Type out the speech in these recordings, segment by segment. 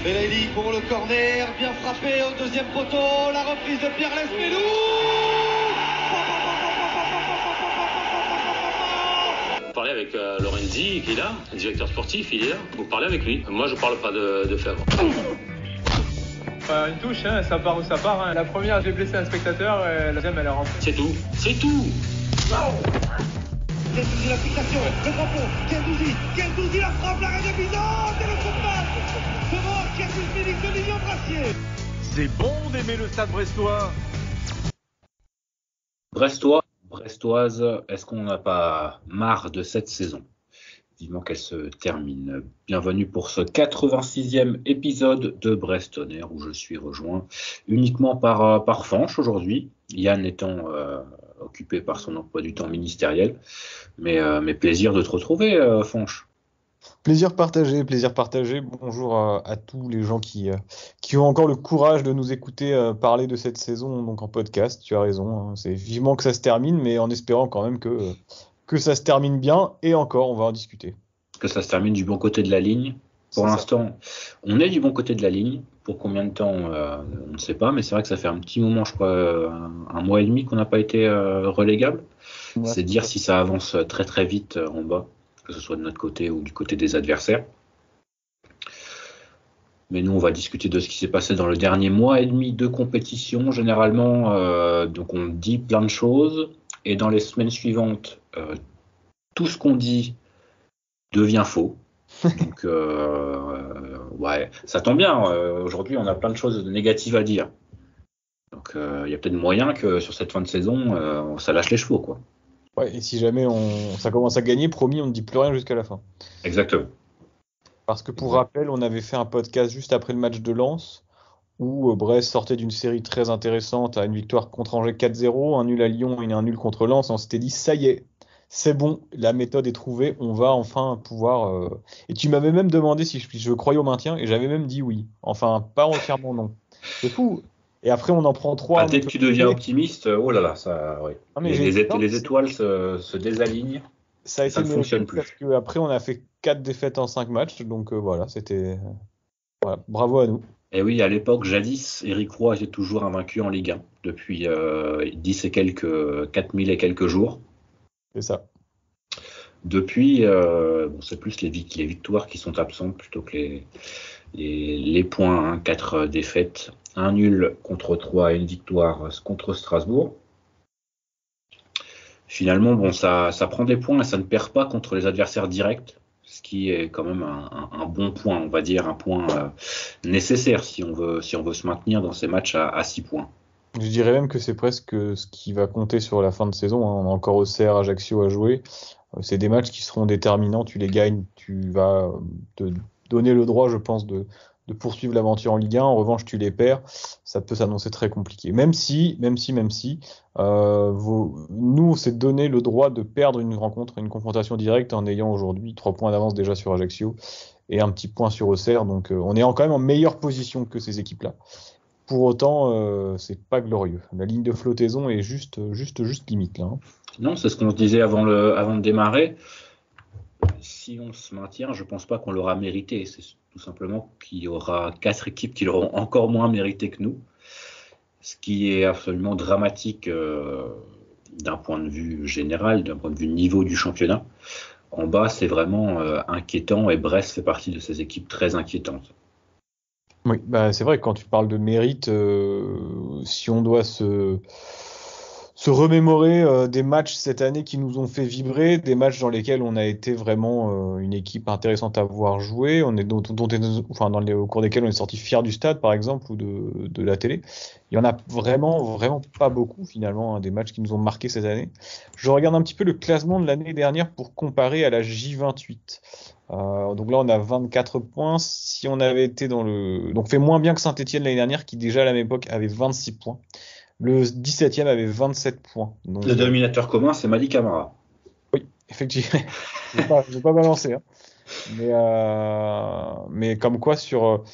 Belaïli pour le corner, bien frappé au deuxième poteau, la reprise de Pierre Lesmelou. Vous parlez avec Lorenzi qui est là, le directeur sportif, il est là. Vous parlez avec lui. Moi, je parle pas de Fèvre. Une touche, hein, ça part où ça part. Hein. La première, j'ai blessé un spectateur, et la deuxième, elle est rentrée. C'est tout. C'est tout. Gendouzi l'application, le drapeau, Gendouzi la frappe, l'arrêt de Bizot, et le coup de passe devant Kietis Milik de Lilian Brassier. C'est bon d'aimer le Stade brestois. Brestoise, est-ce qu'on n'a pas marre de cette saison ? Vivement qu'elle se termine. Bienvenue pour ce 86e épisode de Brest On Air où je suis rejoint uniquement par Fanch aujourd'hui. Yann étant occupé par son emploi du temps ministériel. Mais plaisir de te retrouver, Fanch. Plaisir partagé. Bonjour à tous les gens qui ont encore le courage de nous écouter parler de cette saison donc en podcast. Tu as raison, hein. C'est vivement que ça se termine, mais en espérant quand même que ça se termine bien. Et encore, on va en discuter. Que ça se termine du bon côté de la ligne. Pour l'instant, on est du bon côté de la ligne. Pour combien de temps, on ne sait pas. Mais c'est vrai que ça fait un petit moment, je crois, un mois et demi qu'on n'a pas été relégable. Ouais, c'est dire si ça avance très très vite en bas, que ce soit de notre côté ou du côté des adversaires. Mais nous, on va discuter de ce qui s'est passé dans le dernier mois et demi de compétition. Généralement, donc on dit plein de choses. Et dans les semaines suivantes, tout ce qu'on dit devient faux. Donc, ouais, ça tombe bien. Aujourd'hui, on a plein de choses négatives à dire. Donc, il y a peut-être moyen que sur cette fin de saison, ça lâche les chevaux, quoi. Ouais, et si jamais ça commence à gagner, promis, on ne dit plus rien jusqu'à la fin. Exactement. Parce que pour rappel, on avait fait un podcast juste après le match de Lens, où Brest sortait d'une série très intéressante à une victoire contre Angers 4-0, un nul à Lyon et un nul contre Lens. On s'était dit, ça y est, c'est bon, la méthode est trouvée, on va enfin pouvoir... Et tu m'avais même demandé si je croyais au maintien, et j'avais même dit oui. Enfin, pas entièrement non. C'est fou. Et après, on en prend 3. Dès que tu deviens optimiste, oh là là, ça, ouais. Non, les étoiles se désalignent. Ça ne fonctionne plus. Parce qu'après, on a fait 4 défaites en 5 matchs, donc voilà, c'était... Voilà, bravo à nous. Et oui, à l'époque, jadis, Éric Roy était toujours invaincu en Ligue 1 depuis 4000 et quelques jours. C'est ça. Depuis, c'est plus les victoires qui sont absentes plutôt que les points. 4 défaites, un nul contre 3 et une victoire contre Strasbourg. Finalement, ça prend des points et ça ne perd pas contre les adversaires directs, ce qui est quand même un bon point, on va dire, un point nécessaire si on veut se maintenir dans ces matchs à 6 points. Je dirais même que c'est presque ce qui va compter sur la fin de saison. On a encore Auxerre, Ajaccio à jouer. C'est des matchs qui seront déterminants. Tu les gagnes, tu vas te donner le droit, je pense, de poursuivre l'aventure en Ligue 1. En revanche, tu les perds, ça peut s'annoncer très compliqué. Même si, nous, on s'est donné le droit de perdre une rencontre, une confrontation directe en ayant aujourd'hui 3 points d'avance déjà sur Ajaccio et un petit point sur Auxerre. Donc, on est quand même en meilleure position que ces équipes-là. Pour autant, c'est pas glorieux. La ligne de flottaison est juste limite là. Non, c'est ce qu'on se disait avant de démarrer. Si on se maintient, je pense pas qu'on l'aura mérité. C'est tout simplement qu'il y aura 4 équipes qui l'auront encore moins mérité que nous. Ce qui est absolument dramatique d'un point de vue général, d'un point de vue niveau du championnat. En bas, c'est vraiment inquiétant et Brest fait partie de ces équipes très inquiétantes. Oui, c'est vrai que quand tu parles de mérite, si on doit se remémorer des matchs cette année qui nous ont fait vibrer, des matchs dans lesquels on a été vraiment une équipe intéressante à voir jouer, au cours desquels on est sorti fier du stade par exemple ou de la télé. Il y en a vraiment pas beaucoup finalement, des matchs qui nous ont marqué cette année. Je regarde un petit peu le classement de l'année dernière pour comparer à la J28. Donc là on a 24 points. Si on avait été donc fait moins bien que Saint-Etienne l'année dernière qui déjà à la même époque avait 26 points. Le 17e avait 27 points. Donc, le dominateur commun, c'est Malik Camara. Oui, effectivement. Je vais pas balancer. Hein. Mais Mais comme quoi, sur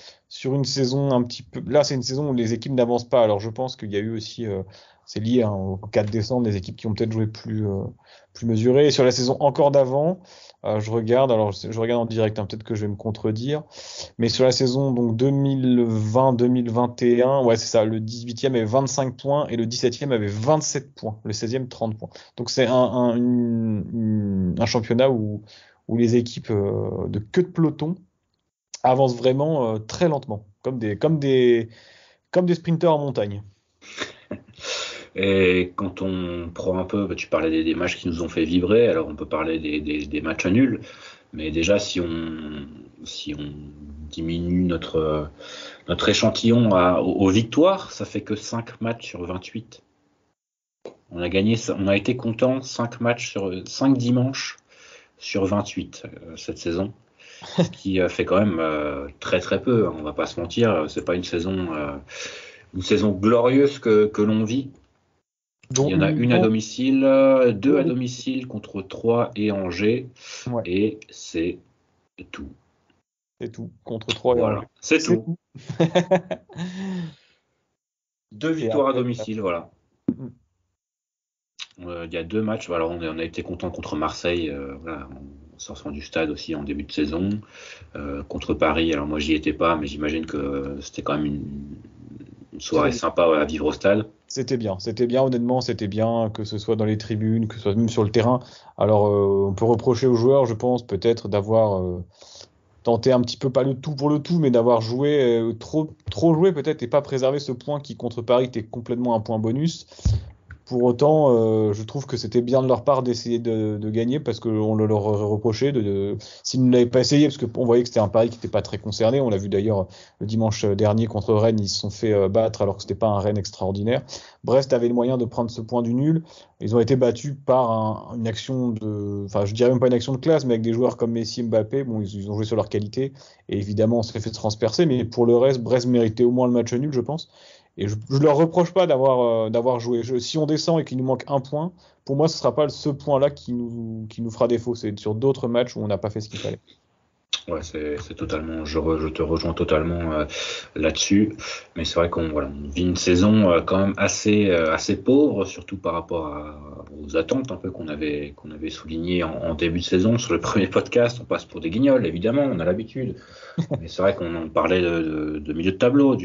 une saison un petit peu. Là, c'est une saison où les équipes n'avancent pas. Alors, je pense qu'il y a eu aussi. C'est lié au 4 décembre, des équipes qui ont peut-être joué plus mesurées. Et sur la saison encore d'avant, je regarde en direct, hein, peut-être que je vais me contredire. Mais sur la saison donc 2020-2021, ouais, c'est ça. Le 18e avait 25 points et le 17e avait 27 points. Le 16e, 30 points. Donc, c'est un championnat où les équipes de queue de peloton avancent vraiment très lentement, comme des sprinters en montagne. Et quand on prend un peu, tu parlais des matchs qui nous ont fait vibrer, alors on peut parler des matchs nuls, mais déjà si on diminue notre échantillon aux victoires, ça fait que 5 matchs sur 28. On a été content 5 dimanches sur 28 cette saison, ce qui fait quand même très très peu, hein, on va pas se mentir, c'est pas une saison glorieuse que l'on vit. Il y en a une à domicile, 2 à domicile contre 3 et Angers, ouais. Et c'est tout. C'est tout, contre 3 et voilà. Angers. C'est tout. 2 victoires à domicile, voilà. Il y a 2 matchs, voilà, on a été content contre Marseille, voilà, en sortant du stade aussi en début de saison. Contre Paris, alors moi j'y étais pas, mais j'imagine que c'était quand même une soirée sympa à vivre au stade. C'était bien, honnêtement, c'était bien, que ce soit dans les tribunes, que ce soit même sur le terrain. Alors, on peut reprocher aux joueurs, je pense, peut-être d'avoir tenté un petit peu, pas le tout pour le tout, mais d'avoir joué, trop joué peut-être, et pas préservé ce point qui, contre Paris, était complètement un point bonus. Pour autant, je trouve que c'était bien de leur part d'essayer de gagner, parce qu'on le leur aurait reproché s'ils ne l'avaient pas essayé, parce qu'on voyait que c'était un pari qui n'était pas très concerné. On l'a vu d'ailleurs le dimanche dernier contre Rennes, ils se sont fait battre alors que c'était pas un Rennes extraordinaire. Brest avait le moyen de prendre ce point du nul. Ils ont été battus par une action je dirais même pas une action de classe, mais avec des joueurs comme Messi et Mbappé. Bon, ils ont joué sur leur qualité, et évidemment on s'est fait transpercer, mais pour le reste, Brest méritait au moins le match nul, je pense. Et je leur reproche pas d'avoir joué. Si on descend et qu'il nous manque un point, pour moi, ce sera pas ce point-là qui nous fera défaut. C'est sur d'autres matchs où on n'a pas fait ce qu'il fallait. Ouais, c'est totalement. Je te rejoins totalement là-dessus. Mais c'est vrai qu'on vit une saison quand même assez pauvre, surtout par rapport aux attentes un peu qu'on avait soulignées en début de saison sur le premier podcast. On passe pour des guignols, évidemment, on a l'habitude. Mais c'est vrai qu'on parlait de milieu de tableau,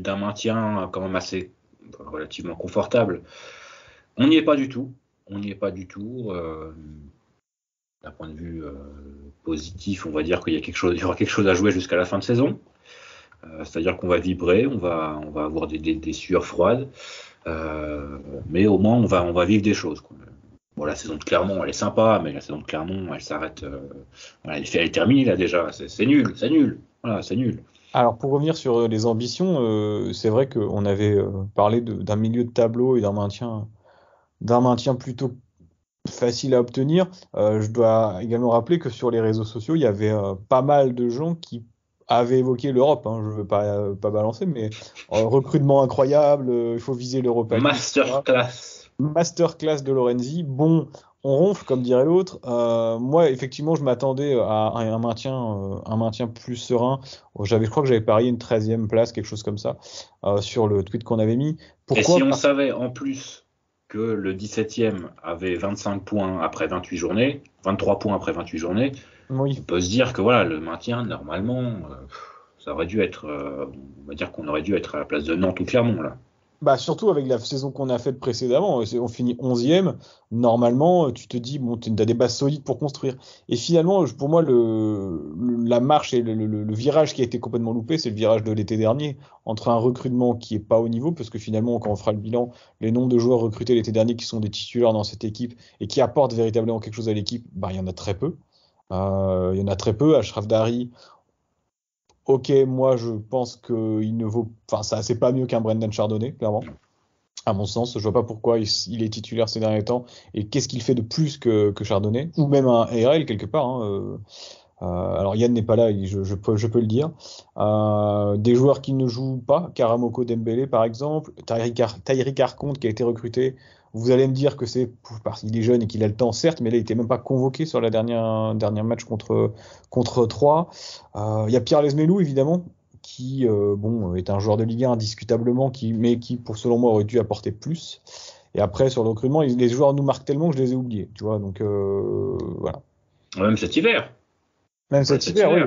d'un maintien quand même assez relativement confortable. On n'y est pas du tout. D'un point de vue positif, on va dire qu'il y aura quelque chose à jouer jusqu'à la fin de saison. C'est-à-dire qu'on va vibrer, on va avoir des sueurs froides, mais au moins on va vivre des choses, quoi. Bon, la saison de Clermont, elle est sympa, mais la saison de Clermont, elle s'arrête. Elle est terminée là déjà. C'est nul. Voilà, c'est nul. Alors, pour revenir sur les ambitions, c'est vrai qu'on avait parlé d'un milieu de tableau et d'un maintien plutôt facile à obtenir. Je dois également rappeler que sur les réseaux sociaux, il y avait pas mal de gens qui avaient évoqué l'Europe. Hein, je ne veux pas balancer, mais recrutement incroyable, il faut viser l'Europa League. Masterclass de Lorenzi. Bon, on ronfle, comme dirait l'autre. Moi, effectivement, je m'attendais à un maintien plus serein. Je crois que j'avais parié une 13e place, quelque chose comme ça, sur le tweet qu'on avait mis. Et si on savait en plus que le 17e avait 25 points après 28 journées, 23 points après 28 journées, oui. On peut se dire que le maintien, normalement, ça aurait dû être, on va dire qu'on aurait dû être à la place de Nantes ou Clermont, là. Bah, surtout avec la saison qu'on a faite précédemment, on finit 11e. Normalement, tu te dis, bon, tu as des bases solides pour construire. Et finalement, pour moi, la marche et le virage qui a été complètement loupé, c'est le virage de l'été dernier, entre un recrutement qui est pas au niveau, parce que finalement, quand on fera le bilan, les nombres de joueurs recrutés l'été dernier qui sont des titulaires dans cette équipe et qui apportent véritablement quelque chose à l'équipe, il y en a très peu. Achraf Dari. Ok, moi je pense qu'il ne vaut, c'est pas mieux qu'un Brendan Chardonnay, clairement. À mon sens, je vois pas pourquoi il est titulaire ces derniers temps et qu'est-ce qu'il fait de plus que Chardonnay, ou même un RL quelque part. Hein. Alors Yann n'est pas là, je peux le dire. Des joueurs qui ne jouent pas, Karamoko Dembélé par exemple, Taïri Carconte qui a été recruté. Vous allez me dire que c'est parce qu'il est jeune et qu'il a le temps, certes, mais là, il n'était même pas convoqué sur la dernière match contre 3. Il y a Pierre Lesmelou, évidemment, qui est un joueur de Ligue 1 indiscutablement, mais qui, selon moi, aurait dû apporter plus. Et après, sur le recrutement, les joueurs nous marquent tellement que je les ai oubliés. Tu vois, donc voilà. Même cet hiver. Même cet hiver, oui.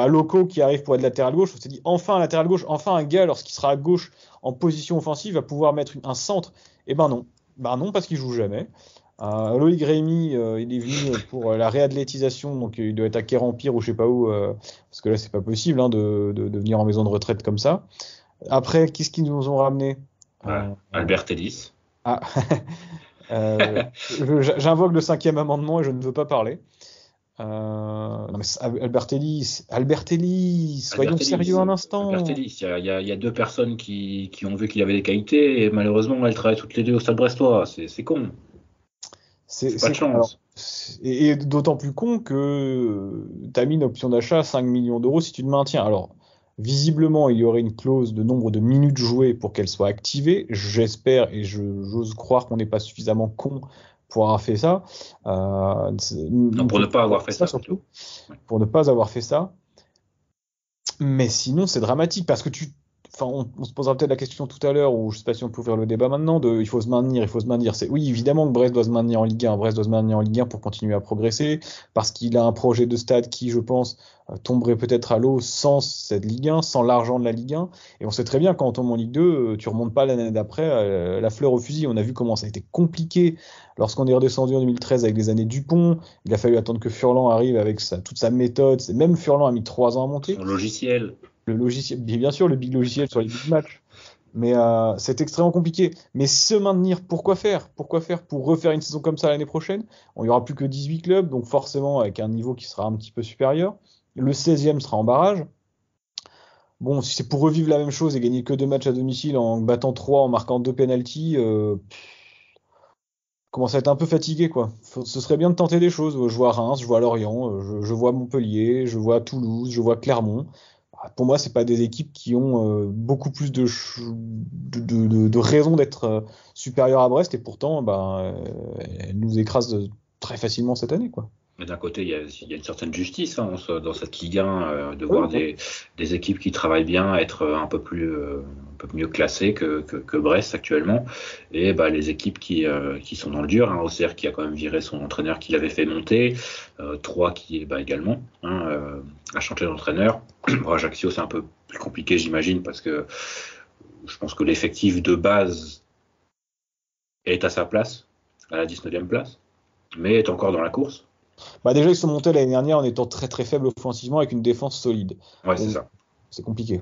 Loco qui arrive pour être latéral gauche, on s'est dit enfin un latéral gauche, enfin un gars lorsqu'il sera à gauche en position offensive va pouvoir mettre un centre. Et non, parce qu'il joue jamais. Loïc Rémy, il est venu pour la réathlétisation, donc il doit être à Quer-en-Pire ou je sais pas où, parce que là c'est pas possible de venir en maison de retraite comme ça. Après, qu'est-ce qu'ils nous ont ramené Albert Ellis. J'invoque le 5e amendement et je ne veux pas parler. Non mais Albert Ellis, soyons sérieux un instant. Albert Ellis, il y a deux personnes qui ont vu qu'il avait des qualités et malheureusement elles travaillent toutes les deux au Stade Brestois. C'est con. C'est pas de chance. Alors, et d'autant plus con que tu as mis une option d'achat à 5 millions d'euros si tu te maintiens. Alors visiblement il y aurait une clause de nombre de minutes jouées pour qu'elle soit activée. J'espère et j'ose croire qu'on n'est pas suffisamment con pour avoir fait ça. Non, pour ne pas avoir fait ça surtout. Pour ne pas avoir fait ça. Mais sinon, c'est dramatique parce que on se posera peut-être la question tout à l'heure, ou je sais pas si on peut ouvrir le débat maintenant, il faut se maintenir. Oui, évidemment que Brest doit se maintenir en Ligue 1. Brest doit se maintenir en Ligue 1 pour continuer à progresser, parce qu'il a un projet de stade qui, je pense, tomberait peut-être à l'eau sans cette Ligue 1, sans l'argent de la Ligue 1. Et on sait très bien, quand on tombe en Ligue 2, tu remontes pas l'année d'après la fleur au fusil. On a vu comment ça a été compliqué lorsqu'on est redescendu en 2013 avec les années Dupont. Il a fallu attendre que Furlan arrive avec toute sa méthode. Même Furlan a mis 3 ans à monter. Son logiciel. Le logiciel, bien sûr, le big logiciel sur les big matchs. Mais c'est extrêmement compliqué. Mais se maintenir, pourquoi faire pour refaire une saison comme ça l'année prochaine? Il n'y aura plus que 18 clubs, donc forcément avec un niveau qui sera un petit peu supérieur. Le 16e sera en barrage. Bon, si c'est pour revivre la même chose et gagner que 2 matchs à domicile en battant 3, en marquant 2 pénaltys, commence à être un peu fatigué, quoi. Ce serait bien de tenter des choses. Je vois Reims, je vois Lorient, je vois Montpellier, je vois Toulouse, je vois Clermont. Pour moi, c'est pas des équipes qui ont beaucoup plus de raisons d'être supérieures à Brest, et pourtant, elles nous écrasent très facilement cette année, quoi. Mais d'un côté, il y a une certaine justice dans cette Ligue 1 de voir des équipes qui travaillent bien être un peu mieux classées que Brest actuellement, et les équipes qui sont dans le dur. Auxerre qui a quand même viré son entraîneur qui l'avait fait monter, Troyes qui est également a changé d'entraîneur. Ajaccio, c'est un peu plus compliqué, j'imagine, parce que je pense que l'effectif de base est à sa place, à la 19e place, mais est encore dans la course. Déjà, ils sont montés l'année dernière en étant très très faibles offensivement avec une défense solide. Ouais, c'est ça. C'est compliqué.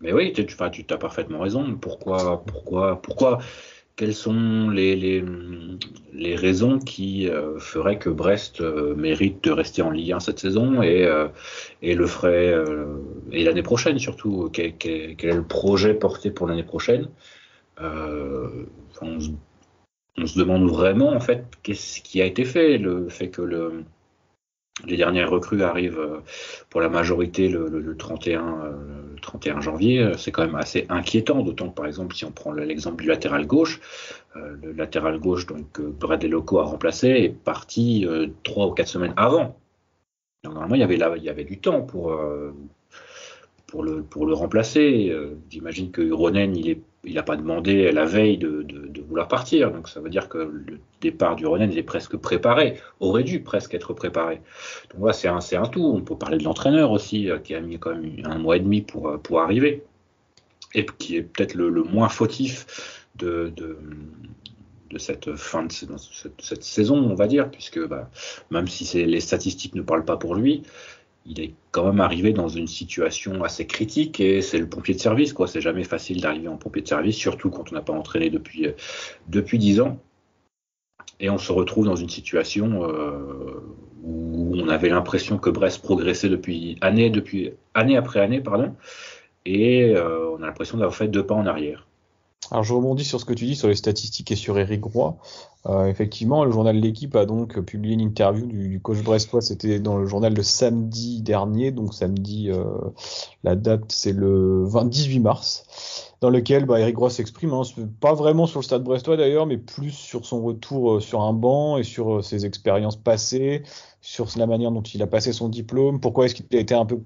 Mais oui, tu as parfaitement raison. Pourquoi Quelles sont les raisons qui feraient que Brest mérite de rester en Ligue 1 cette saison et le ferait et l'année prochaine surtout? Quel est le projet porté pour l'année prochaine? On se demande vraiment en fait qu'est-ce qui a été fait. Le fait que les dernières recrues arrivent pour la majorité le 31 janvier, c'est quand même assez inquiétant, d'autant que par exemple si on prend l'exemple du latéral gauche, le latéral gauche donc Bradley Loco a remplacé est parti 3 ou 4 semaines avant. Donc normalement il y avait du temps pour le remplacer. J'imagine que Ronen il n'a pas demandé la veille de vouloir partir, donc ça veut dire que le départ du Ronen est presque préparé, aurait dû presque être préparé. Donc voilà, c'est un tout. On peut parler de l'entraîneur aussi, qui a mis quand même 1 mois et demi pour arriver, et qui est peut-être le moins fautif de cette fin de cette saison, on va dire, puisque même si les statistiques ne parlent pas pour lui, il est quand même arrivé dans une situation assez critique, et c'est le pompier de service, quoi. C'est jamais facile d'arriver en pompier de service, surtout quand on n'a pas entraîné depuis 10 ans. Et on se retrouve dans une situation où on avait l'impression que Brest progressait depuis année après année, et on a l'impression d'avoir fait 2 pas en arrière. Alors je rebondis sur ce que tu dis sur les statistiques et sur Éric Roy. Effectivement, le journal L'Équipe a donc publié une interview du coach brestois. C'était dans le journal de samedi dernier, donc samedi, la date c'est le 18 mars, dans lequel Éric Roy s'exprime, hein, pas vraiment sur le Stade brestois d'ailleurs, mais plus sur son retour sur un banc et sur ses expériences passées, sur la manière dont il a passé son diplôme, pourquoi est-ce qu'il a été un peu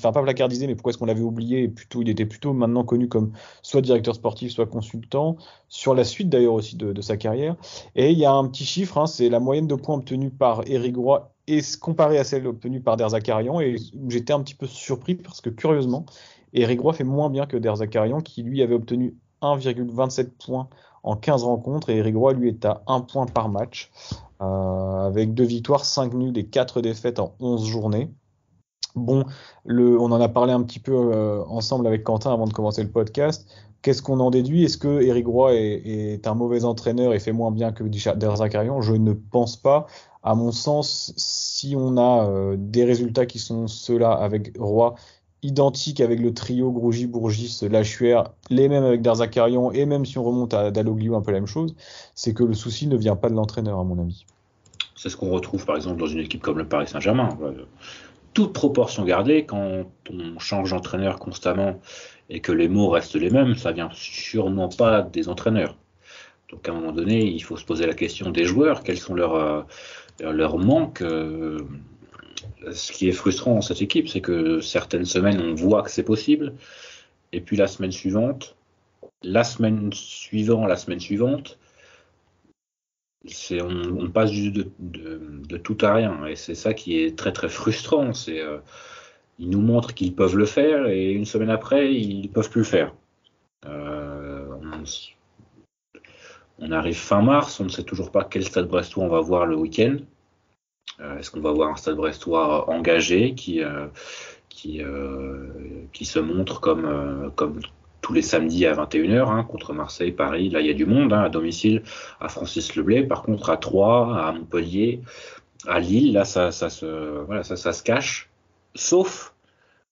pas placardisé, mais pourquoi est-ce qu'on l'avait oublié, et il était plutôt maintenant connu comme soit directeur sportif, soit consultant, sur la suite d'ailleurs aussi de sa carrière. Et il y a un petit chiffre, hein, c'est la moyenne de points obtenus par Éric Roy et comparée à celle obtenue par Der Zakarian, et j'étais un petit peu surpris parce que curieusement, Éric Roy fait moins bien que Der Zakarian, qui lui avait obtenu 1,27 points en 15 rencontres, et Éric Roy lui est à 1 point par match, avec 2 victoires, 5 nuls et 4 défaites en 11 journées. Bon, on en a parlé un petit peu ensemble avec Quentin avant de commencer le podcast. Qu'est-ce qu'on en déduit? Est-ce que Éric Roy est un mauvais entraîneur et fait moins bien que Der Zakarian? Je ne pense pas. À mon sens, si on a des résultats qui sont ceux-là avec Roy, identiques avec le trio Grougy, Bourgis, Lachuer, les mêmes avec Der Zakarian, et même si on remonte à Dalloglio, un peu la même chose, c'est que le souci ne vient pas de l'entraîneur, à mon avis. C'est ce qu'on retrouve par exemple dans une équipe comme le Paris Saint-Germain. Toute proportion gardée, quand on change d'entraîneur constamment et que les mots restent les mêmes, ça vient sûrement pas des entraîneurs. Donc à un moment donné, il faut se poser la question des joueurs, quels sont leurs manques. Ce qui est frustrant dans cette équipe, c'est que certaines semaines, on voit que c'est possible, et puis la semaine suivante, on passe juste de tout à rien, et c'est ça qui est très très frustrant. Ils nous montrent qu'ils peuvent le faire, et une semaine après, ils peuvent plus le faire. On arrive fin mars, on ne sait toujours pas quel Stade brestois on va voir le week-end. Est-ce qu'on va voir un Stade brestois engagé qui se montre comme tous les samedis à 21h, contre Marseille, Paris? Là, il y a du monde, à domicile, à Francis-Leblay. Par contre, à Troyes, à Montpellier, à Lille, là, ça se cache. Sauf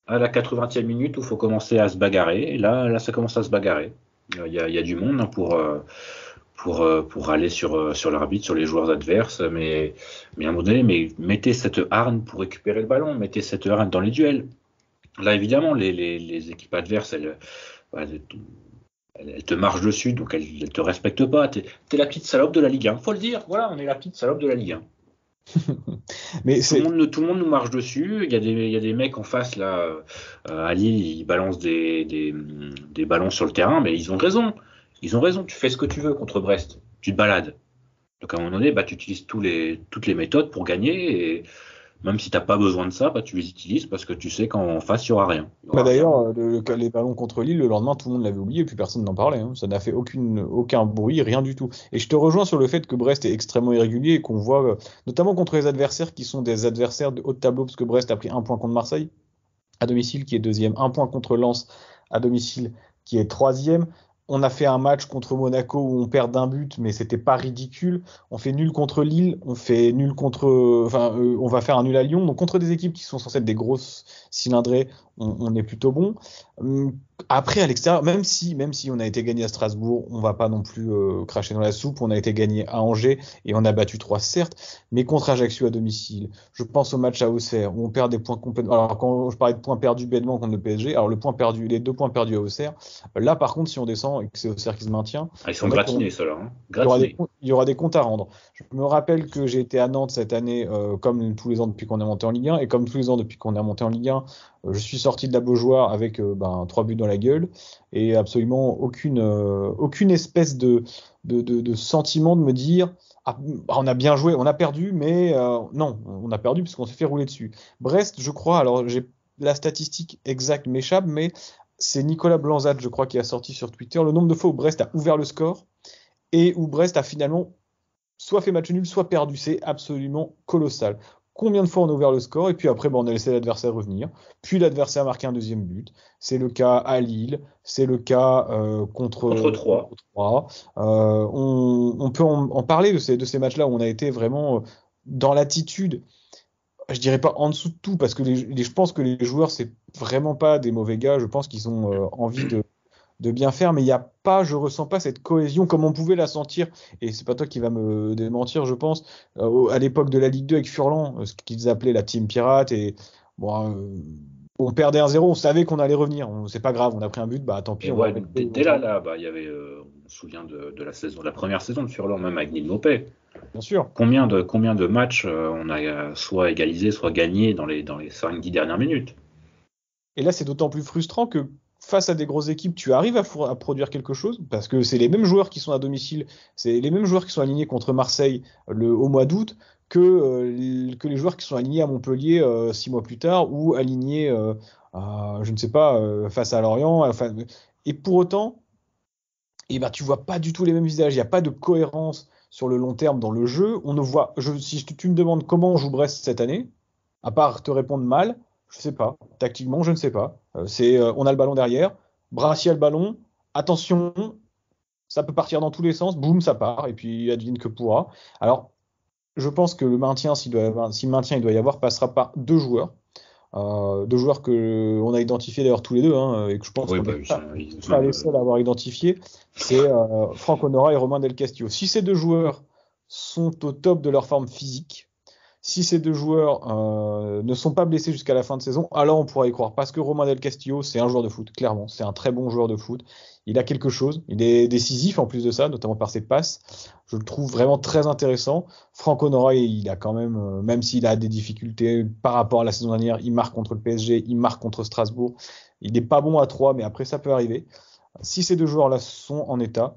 à la 80e minute où il faut commencer à se bagarrer. Et là, ça commence à se bagarrer. Il y a du monde pour aller sur l'arbitre, sur les joueurs adverses, mais à un moment donné, mettez cette hargne pour récupérer le ballon, mettez cette hargne dans les duels. Là, évidemment, les équipes adverses, elles te marchent dessus, donc elles te respectent pas. T'es la petite salope de la Ligue 1, faut le dire. Voilà, on est la petite salope de la Ligue 1. Mais tout le monde nous marche dessus. Il y a des mecs en face là, à Lille, ils balancent des ballons sur le terrain, mais ils ont raison. Ils ont raison, tu fais ce que tu veux contre Brest, tu te balades. Donc à un moment donné, tu utilises toutes les méthodes pour gagner, et même si tu n'as pas besoin de ça, tu les utilises parce que tu sais qu'en face, il n'y aura rien. D'ailleurs, les ballons contre Lille, le lendemain, tout le monde l'avait oublié et puis personne n'en parlait. Ça n'a fait aucun bruit, rien du tout. Et je te rejoins sur le fait que Brest est extrêmement irrégulier et qu'on voit, notamment contre les adversaires qui sont des adversaires de haut de tableau, parce que Brest a pris 1 point contre Marseille à domicile, qui est 2e, 1 point contre Lens à domicile, qui est 3e. On a fait un match contre Monaco où on perd d'1 but, mais c'était pas ridicule. On fait nul contre Lille, on va faire un nul à Lyon. Donc contre des équipes qui sont censées être des grosses cylindrées, on est plutôt bon. Après, à l'extérieur, même si on a été gagné à Strasbourg, on va pas non plus cracher dans la soupe. On a été gagné à Angers et on a battu 3, certes, mais contre Ajaccio à domicile. Je pense au match à Auxerre où on perd des points complètement. Alors quand je parlais de points perdus bêtement contre le PSG, alors les 2 points perdus à Auxerre, là par contre, si on descend et que c'est Auxerre qui se maintient, ils sont gratinés ceux-là. Il y aura des comptes à rendre. Je me rappelle que j'ai été à Nantes cette année, comme tous les ans depuis qu'on est monté en Ligue 1, et comme tous les ans depuis qu'on est monté en Ligue 1, je suis sorti de la Beaujoire avec 3 buts dans la gueule et absolument aucune espèce de sentiment de me dire on a bien joué, on a perdu, mais non, on a perdu parce qu'on s'est fait rouler dessus. Brest, je crois, alors la statistique exacte m'échappe, mais c'est Nicolas Blanzat, je crois, qui a sorti sur Twitter le nombre de fois où Brest a ouvert le score et où Brest a finalement soit fait match nul, soit perdu. C'est absolument colossal. Combien de fois on a ouvert le score et puis après on a laissé l'adversaire revenir, puis l'adversaire a marqué un 2e but. C'est le cas à Lille, c'est le cas contre Troyes. On peut en parler de ces matchs-là où on a été vraiment dans l'attitude, je dirais pas en dessous de tout, parce que je pense que les joueurs c'est vraiment pas des mauvais gars. Je pense qu'ils ont envie bien faire, mais je ressens pas cette cohésion comme on pouvait la sentir, et c'est pas toi qui va me démentir, je pense, à l'époque de la Ligue 2 avec Furlan, ce qu'ils appelaient la Team Pirate, et bon, on perdait 1-0, on savait qu'on allait revenir, c'est pas grave, on a pris un but, bah tant pis. Dès là, il y avait, on se souvient de la première saison de Furlan, même avec Neil Maupay. Bien sûr. Combien de matchs on a soit égalisé, soit gagné dans les 5-10 dernières minutes. Et là, c'est d'autant plus frustrant que face à des grosses équipes, tu arrives à produire quelque chose, parce que c'est les mêmes joueurs qui sont à domicile, c'est les mêmes joueurs qui sont alignés contre Marseille au mois d'août que les joueurs qui sont alignés à Montpellier 6 mois plus tard, ou alignés, je ne sais pas, face à Lorient. Et pour autant, tu vois pas du tout les mêmes visages, il n'y a pas de cohérence sur le long terme dans le jeu. Si tu me demandes comment on joue Brest cette année, à part te répondre mal, je sais pas. Tactiquement, je ne sais pas. On a le ballon derrière, Brassier a le ballon, attention, ça peut partir dans tous les sens, boum, ça part, et puis advienne que pourra. Alors, je pense que le maintien, s'il maintien il doit y avoir, passera par deux joueurs que on a identifiés d'ailleurs tous les deux, et que je pense qu'on n'est pas les seuls à avoir identifié. C'est Franck Honora et Romain Del Castillo. Si ces deux joueurs sont au top de leur forme physique, si ces deux joueurs ne sont pas blessés jusqu'à la fin de saison, alors on pourra y croire. Parce que Romain Del Castillo, c'est un joueur de foot, clairement. C'est un très bon joueur de foot. Il a quelque chose. Il est décisif en plus de ça, notamment par ses passes. Je le trouve vraiment très intéressant. Franck Honora, il a quand même s'il a des difficultés par rapport à la saison dernière, il marque contre le PSG, il marque contre Strasbourg. Il n'est pas bon à 3, mais après ça peut arriver. Si ces deux joueurs-là sont en état,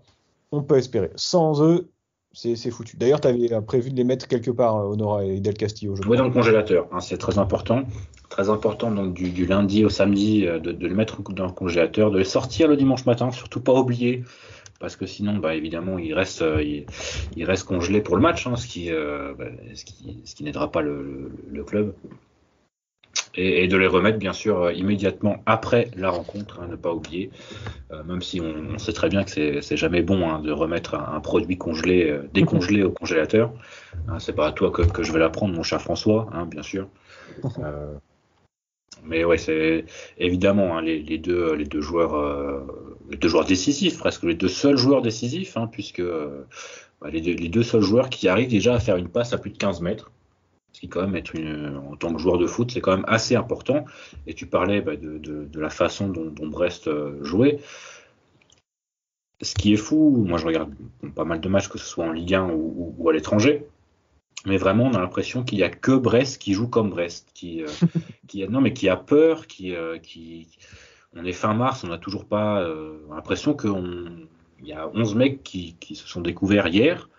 on peut espérer. Sans eux, c'est foutu. D'ailleurs, tu avais prévu de les mettre quelque part, Honora et Del Castillo. Oui, dans le congélateur. C'est très important. Très important, donc du lundi au samedi, de le mettre dans le congélateur, de les sortir le dimanche matin, surtout pas oublier, parce que sinon, évidemment, il reste congelé pour le match, ce qui n'aidera pas le club. Et de les remettre, bien sûr, immédiatement après la rencontre, ne pas oublier, même si on sait très bien que c'est jamais bon de remettre un produit congelé, décongelé au congélateur. C'est pas à toi que je vais l'apprendre, mon cher François, bien sûr. Mais ouais, c'est évidemment les deux joueurs décisifs, presque les deux seuls joueurs décisifs, puisque les deux seuls joueurs qui arrivent déjà à faire une passe à plus de 15 mètres. Ce qui quand même en tant que joueur de foot, c'est quand même assez important. Et tu parlais de la façon dont Brest jouait. Ce qui est fou, moi je regarde pas mal de matchs, que ce soit en Ligue 1 ou à l'étranger, mais vraiment on a l'impression qu'il n'y a que Brest qui joue comme Brest, qui a peur, on est fin mars, on n'a toujours pas l'impression qu'il y a 11 mecs qui se sont découverts hier,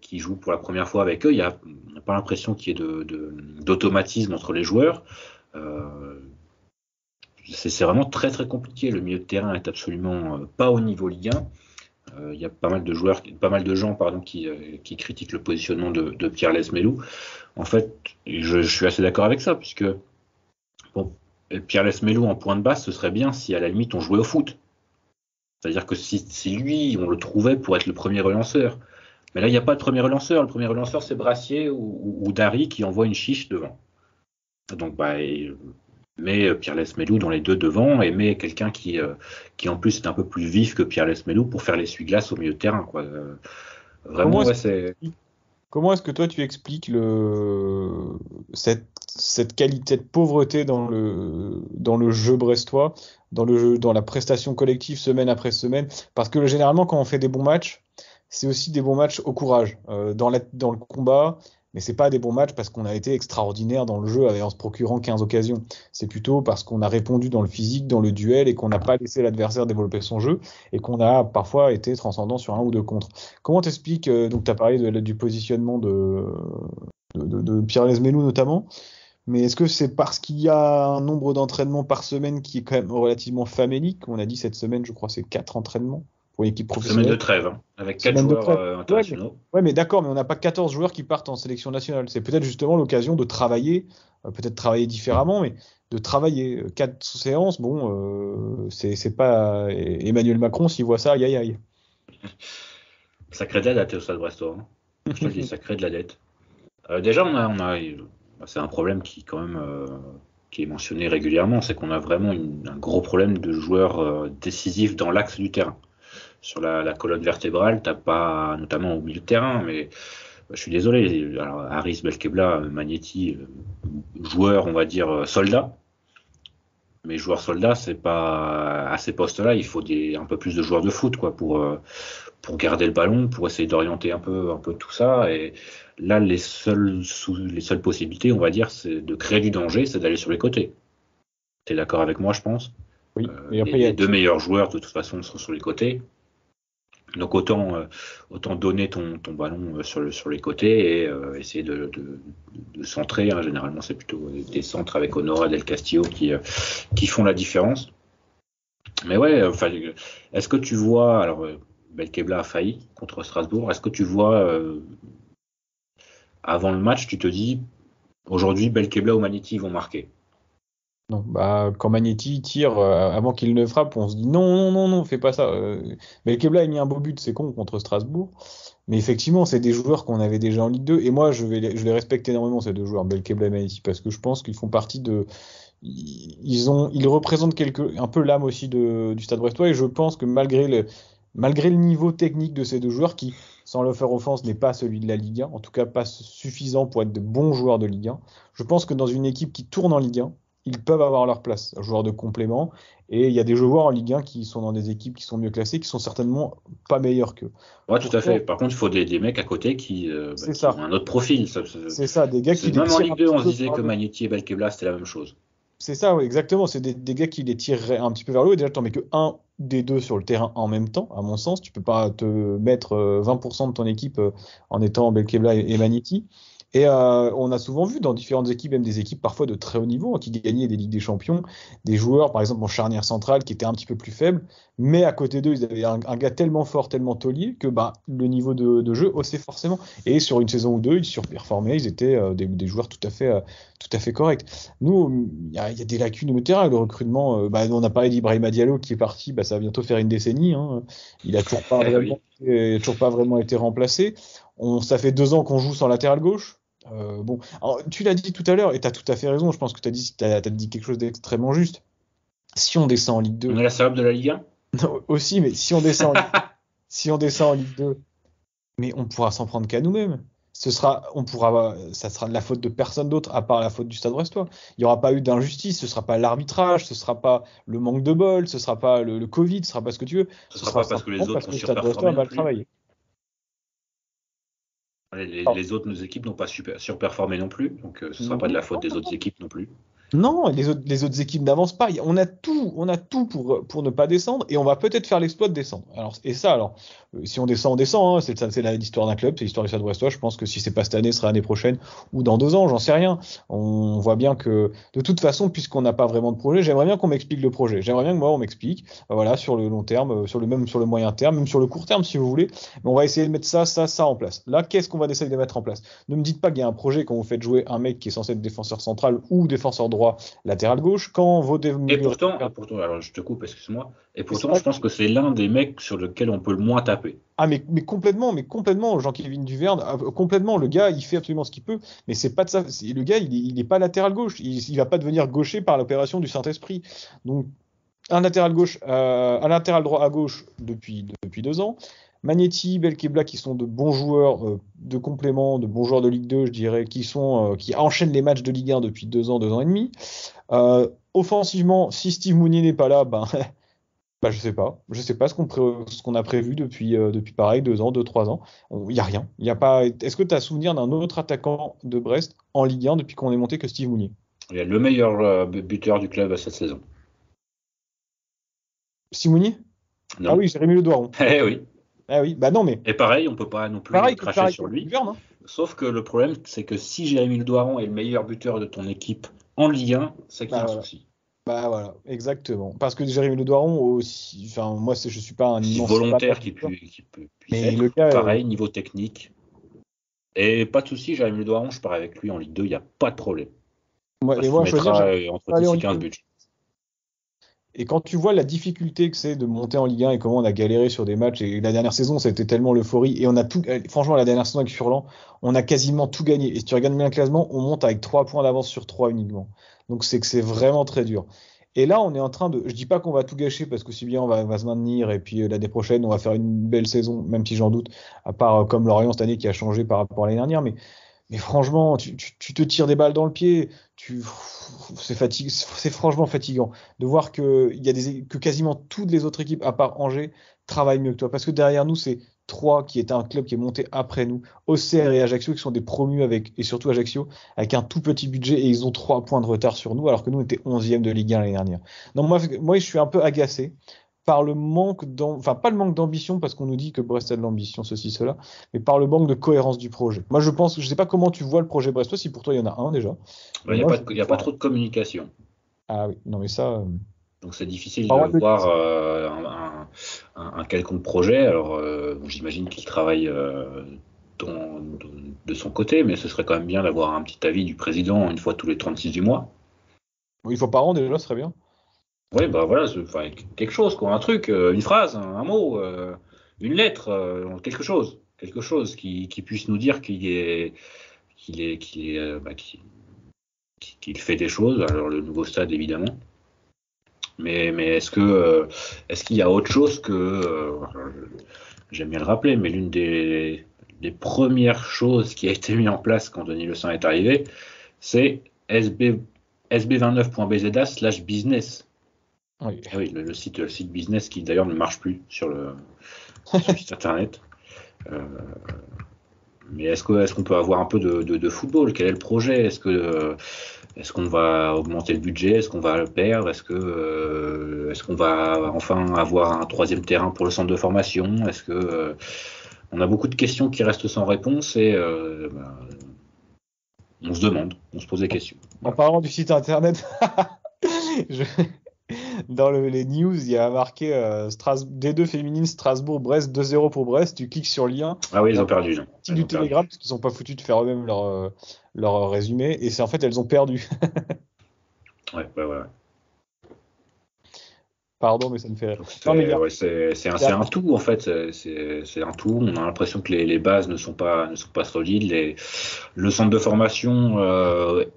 qui jouent pour la première fois avec eux. On n'a pas l'impression qu'il y ait d'automatisme entre les joueurs. C'est vraiment très très compliqué. Le milieu de terrain est absolument pas au niveau Ligue 1. Il y a pas mal de gens qui critiquent le positionnement de Pierre Lesmelou. En fait, je suis assez d'accord avec ça, puisque Pierre Lesmelou en point de base, ce serait bien si à la limite on jouait au foot. C'est-à-dire que si lui, on le trouvait pour être le premier relanceur. Mais là, il n'y a pas de premier relanceur. Le premier relanceur, c'est Brassier ou Dari qui envoie une chiche devant. Donc, met Pierre Lesmelou dans les deux devant et met quelqu'un qui en plus est un peu plus vif que Pierre Lesmelou pour faire l'essuie-glace au milieu de terrain, quoi. Vraiment, Comment est-ce que toi tu expliques cette qualité de pauvreté dans le jeu brestois, dans la prestation collective semaine après semaine? Parce que généralement, quand on fait des bons matchs, c'est aussi des bons matchs au courage, dans le combat, mais c'est pas des bons matchs parce qu'on a été extraordinaire dans le jeu en se procurant 15 occasions. C'est plutôt parce qu'on a répondu dans le physique, dans le duel, et qu'on n'a pas laissé l'adversaire développer son jeu, et qu'on a parfois été transcendant sur un ou deux contres. Comment t'expliques, donc tu as parlé du positionnement de Pierre Lesmelou notamment, mais est-ce que c'est parce qu'il y a un nombre d'entraînements par semaine qui est quand même relativement famélique? On a dit cette semaine, je crois, c'est 4 entraînements pour une équipe professionnelle. Semaine de trêve, avec 4 joueurs internationaux. Ouais, mais d'accord, mais on n'a pas 14 joueurs qui partent en sélection nationale. C'est peut-être justement l'occasion de travailler, peut-être travailler différemment, mais de travailler. 4 séances, c'est pas Emmanuel Macron s'il voit ça, aïe aïe aïe. Ça crée de la dette au Stade Brestois. Je te dis, ça crée de la dette. Déjà, on a c'est un problème qui quand même qui est mentionné régulièrement, c'est qu'on a vraiment un gros problème de joueurs décisifs dans l'axe du terrain. Sur la colonne vertébrale, t'as pas, notamment au milieu de terrain, mais je suis désolé. Alors, Haris, Belkebla, Magnetti, joueurs, on va dire, soldats. Mais joueurs soldats, c'est pas à ces postes-là, il faut un peu plus de joueurs de foot, quoi, pour garder le ballon, pour essayer d'orienter un peu tout ça. Et là, les seules possibilités, on va dire, c'est de créer du danger, c'est d'aller sur les côtés. T'es d'accord avec moi, je pense? Oui. Et après, les deux meilleurs joueurs, de toute façon, sont sur les côtés. Donc autant donner ton ballon sur les côtés et essayer de centrer. Hein. Généralement, c'est plutôt des centres avec Honora Del Castillo qui font la différence. Mais ouais, est-ce que tu vois, alors Belkebla a failli contre Strasbourg, est-ce que tu vois avant le match, tu te dis aujourd'hui Belkebla ou Magnetti vont marquer? Non, quand Magnetti tire avant qu'il ne frappe, on se dit non, fais pas ça. Belkebla a mis un beau but, c'est con, contre Strasbourg. Mais effectivement, c'est des joueurs qu'on avait déjà en Ligue 2. Et moi, je les respecte énormément, ces deux joueurs, Belkebla et Magnetti, parce que je pense qu'ils font partie de. Ils représentent un peu l'âme aussi du Stade Brestois. Et je pense que malgré le niveau technique de ces deux joueurs, qui, sans leur faire offense, n'est pas celui de la Ligue 1, en tout cas pas suffisant pour être de bons joueurs de Ligue 1, je pense que dans une équipe qui tourne en Ligue 1, ils peuvent avoir leur place, joueurs de complément. Et il y a des joueurs en Ligue 1 qui sont dans des équipes qui sont mieux classées, qui sont certainement pas meilleurs qu'eux. Ouais, tout à fait. Par contre, il faut des mecs à côté qui ont un autre profil. C'est ça, des gars qui... Même en Ligue 2, on se disait que Magnetti et Belkebla, c'était la même chose. C'est ça, ouais, exactement. C'est des gars qui les tireraient un petit peu vers le haut. Et déjà, t'en mets que un des deux sur le terrain en même temps, à mon sens. Tu peux pas te mettre 20% de ton équipe en étant Belkebla et Magnetti. Et on a souvent vu dans différentes équipes, même des équipes parfois de très haut niveau, qui gagnaient des Ligues des Champions, des joueurs, par exemple en charnière centrale, qui étaient un petit peu plus faibles, mais à côté d'eux, ils avaient un gars tellement fort, tellement taulier, que le niveau de jeu haussait forcément. Et sur une saison ou deux, ils surperformaient, ils étaient des joueurs tout à fait corrects. Nous, il y a des lacunes au terrain, le recrutement, on a parlé d'Ibrahima Diallo qui est parti, ça va bientôt faire une décennie, hein. Il a toujours pas vraiment été remplacé. Ça fait 2 ans qu'on joue sans latéral gauche. Alors, tu l'as dit tout à l'heure, et tu as tout à fait raison, je pense que tu as dit quelque chose d'extrêmement juste. Si on descend en Ligue 2... On est la salope de la Ligue 1 Non, aussi, mais si on descend en Ligue 2, mais on pourra s'en prendre qu'à nous-mêmes. Ça sera de la faute de personne d'autre, à part la faute du Stade Brestois. Il n'y aura pas eu d'injustice, ce ne sera pas l'arbitrage, ce ne sera pas le manque de bol, ce ne sera pas le Covid, ce ne sera pas ce que tu veux. Ce ne sera pas parce que les autres ont surperformé non plus. Les autres équipes n'ont pas surperformé non plus, donc ce ne sera pas de la faute des autres équipes non plus. Non, les autres équipes n'avancent pas. On a tout pour ne pas descendre, et on va peut-être faire l'exploit de descendre. Si on descend, on descend. Hein. C'est l'histoire d'un club, c'est l'histoire du Stade Brestois. Je pense que si c'est pas cette année, ce sera l'année prochaine ou dans 2 ans, j'en sais rien. On voit bien que de toute façon, puisqu'on n'a pas vraiment de projet, j'aimerais bien qu'on m'explique le projet. J'aimerais bien que moi on m'explique, sur le long terme, sur le moyen terme, même sur le court terme si vous voulez. Mais on va essayer de mettre ça en place. Là, qu'est-ce qu'on va essayer de mettre en place? Ne me dites pas qu'il y a un projet quand vous faites jouer un mec qui est censé être défenseur central ou défenseur droit latéral gauche, quand vos Et pourtant, alors je te coupe, excuse-moi. Et pourtant, je pense que c'est l'un des mecs sur lequel on peut le moins taper. Ah mais complètement, Jean-Kévin Duverne, complètement. Le gars, il fait absolument ce qu'il peut, mais c'est pas de ça. Le gars, il est pas latéral gauche. Il va pas devenir gaucher par l'opération du Saint-Esprit. Donc un latéral gauche, un latéral droit à gauche depuis 2 ans. Magnetti, Belkebla qui sont de bons joueurs de complément, de bons joueurs de Ligue 2, je dirais, qui enchaînent les matchs de Ligue 1 depuis 2 ans, 2 ans et demi. Offensivement, si Steve Mounier n'est pas là, je sais pas ce qu'on a prévu depuis pareil 2 ans, 2-3 ans. Il y a rien. Il y a pas. Est-ce que tu as souvenir d'un autre attaquant de Brest en Ligue 1 depuis qu'on est monté que Steve Mounier? Il y a le meilleur buteur du club cette saison. Steve Mounier? Non. Ah oui, Jérémy Le Doiron. Eh oui. Ah oui, non mais. Et pareil, on peut pas non plus cracher sur lui. Duverne, hein. Sauf que le problème, c'est que si Jérémy Le Doiron est le meilleur buteur de ton équipe en Ligue 1, c'est qu'il y a un souci. Voilà, exactement. Parce que Jérémy Le Doiron aussi, moi je suis pas un immense volontaire qui peut mais le gars, pareil, niveau technique. Et pas de souci, Jérémy Le Doiron, je pars avec lui en Ligue 2, il n'y a pas de problème. Moi, mettra entre 10 et 15 buts. Et quand tu vois la difficulté que c'est de monter en Ligue 1 et comment on a galéré sur des matchs, et la dernière saison, c'était tellement l'euphorie, et on a tout, franchement, la dernière saison avec Furlan, on a quasiment tout gagné. Et si tu regardes bien le classement, on monte avec 3 points d'avance sur 3 uniquement. Donc c'est que c'est vraiment très dur. Et là, on est en train de, je dis pas qu'on va tout gâcher parce qu'aussi bien on va se maintenir et puis l'année prochaine, on va faire une belle saison, même si j'en doute, à part comme Lorient cette année qui a changé par rapport à l'année dernière, mais franchement, tu te tires des balles dans le pied, c'est franchement fatigant de voir que quasiment toutes les autres équipes, à part Angers, travaillent mieux que toi. Parce que derrière nous, c'est Troyes qui est un club qui est monté après nous, Auxerre et Ajaccio qui sont des promus et surtout Ajaccio, avec un tout petit budget et ils ont 3 points de retard sur nous, alors que nous, on était 11e de Ligue 1 l'année dernière. Donc moi, je suis un peu agacé par le manque pas le manque d'ambition, parce qu'on nous dit que Brest a de l'ambition, ceci, cela, mais par le manque de cohérence du projet. Moi, je sais pas comment tu vois le projet brestois, si pour toi, il y en a un déjà. Il n'y a pas trop de communication. Ah oui, non mais ça... Donc c'est difficile de voir un quelconque projet. Alors j'imagine qu'il travaille de son côté, mais ce serait quand même bien d'avoir un petit avis du président une fois tous les 36 du mois. Une fois par an déjà, ce serait bien. Oui, bah voilà, quelque chose, quoi, un truc, une phrase, un mot, une lettre, quelque chose qui puisse nous dire qu'il fait des choses. Alors le nouveau stade évidemment, mais est-ce qu'il y a autre chose que j'aime bien le rappeler, mais l'une des premières choses qui a été mise en place quand Denis Le Saint est arrivé, c'est sb29.bz/business. Oui. Ah oui, le site business qui d'ailleurs ne marche plus sur le site internet. Mais est-ce qu'on peut avoir un peu de football? Quel est le projet? Est-ce qu'on va augmenter le budget? Est-ce qu'on va le perdre? Est-ce qu'on va enfin avoir un 3e terrain pour le centre de formation? On a beaucoup de questions qui restent sans réponse et on se pose des questions. En parlant du site internet, dans les news, il y a marqué D2 féminine Strasbourg-Brest 2-0 pour Brest. Tu cliques sur le lien. Ah oui, ils ont perdu. Du Telegram, parce qu'ils sont pas foutus de faire eux-mêmes leur résumé. Et c'est en fait, elles ont perdu. Ouais. Pardon, mais ça me fait rire. C'est un tout en fait. C'est un tout. On a l'impression que les bases ne sont pas solides. Le centre de formation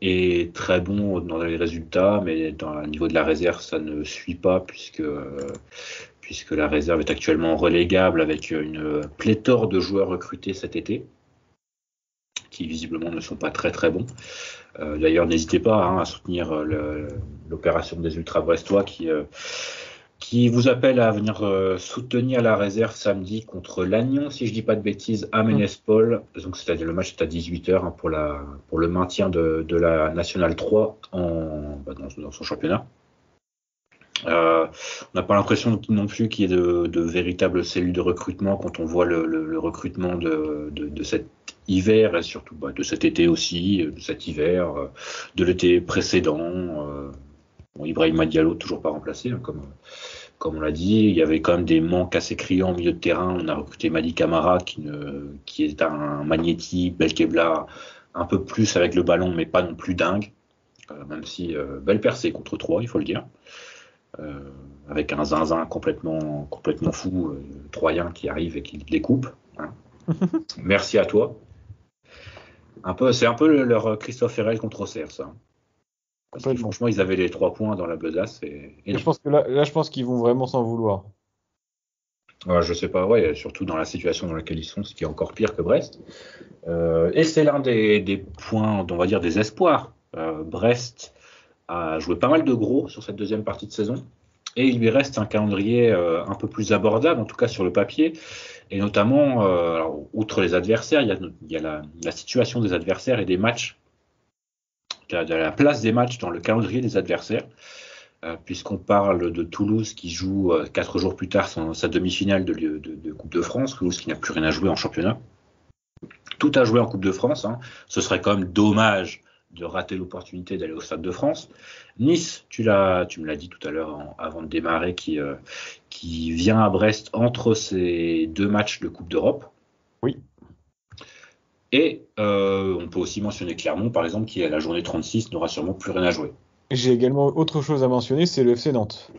est très bon dans les résultats, mais au niveau de la réserve, ça ne suit pas puisque la réserve est actuellement relégable avec une pléthore de joueurs recrutés cet été, qui visiblement ne sont pas très très bons. D'ailleurs, n'hésitez pas à soutenir l'opération des Ultras brestois qui vous appelle à venir soutenir la réserve samedi contre Lannion, si je dis pas de bêtises, à Ménespol. Donc c'est-à-dire le match est à 18h pour le maintien de la Nationale 3 dans son championnat. On n'a pas l'impression non plus qu'il y ait de véritables cellules de recrutement quand on voit le recrutement de cet hiver et surtout de cet été aussi, de cet hiver, de l'été précédent. Ibrahima Diallo toujours pas remplacé, comme on l'a dit. Il y avait quand même des manques assez criants au milieu de terrain. On a recruté Madi Camara qui est un magnétique, Belkebla un peu plus avec le ballon, mais pas non plus dingue. Même si belle percée contre 3, il faut le dire. Avec un zinzin complètement fou, troyen qui arrive et qui les coupe. Hein. Merci à toi. C'est un peu leur Christophe Herrel contre Auxerre, ça. Parce que, franchement, ils avaient les 3 points dans la besace. Et je pense que là, je pense qu'ils vont vraiment s'en vouloir. Ouais, je sais pas, surtout dans la situation dans laquelle ils sont, ce qui est encore pire que Brest. Et c'est l'un des points, on va dire, des espoirs. Brest a joué pas mal de gros sur cette deuxième partie de saison. Et il lui reste un calendrier un peu plus abordable, en tout cas sur le papier. Et notamment, alors, outre les adversaires, il y a la situation des adversaires et des matchs. De la place des matchs dans le calendrier des adversaires, puisqu'on parle de Toulouse qui joue 4 jours plus tard sa demi-finale de Coupe de France, Toulouse qui n'a plus rien à jouer en championnat. Tout a joué en Coupe de France, hein. Ce serait quand même dommage de rater l'opportunité d'aller au Stade de France. Nice, tu me l'as dit tout à l'heure avant de démarrer, qui vient à Brest entre ces 2 matchs de Coupe d'Europe. Oui. Et on peut aussi mentionner Clermont, par exemple, qui à la journée 36 n'aura sûrement plus rien à jouer. J'ai également autre chose à mentionner, c'est le FC Nantes.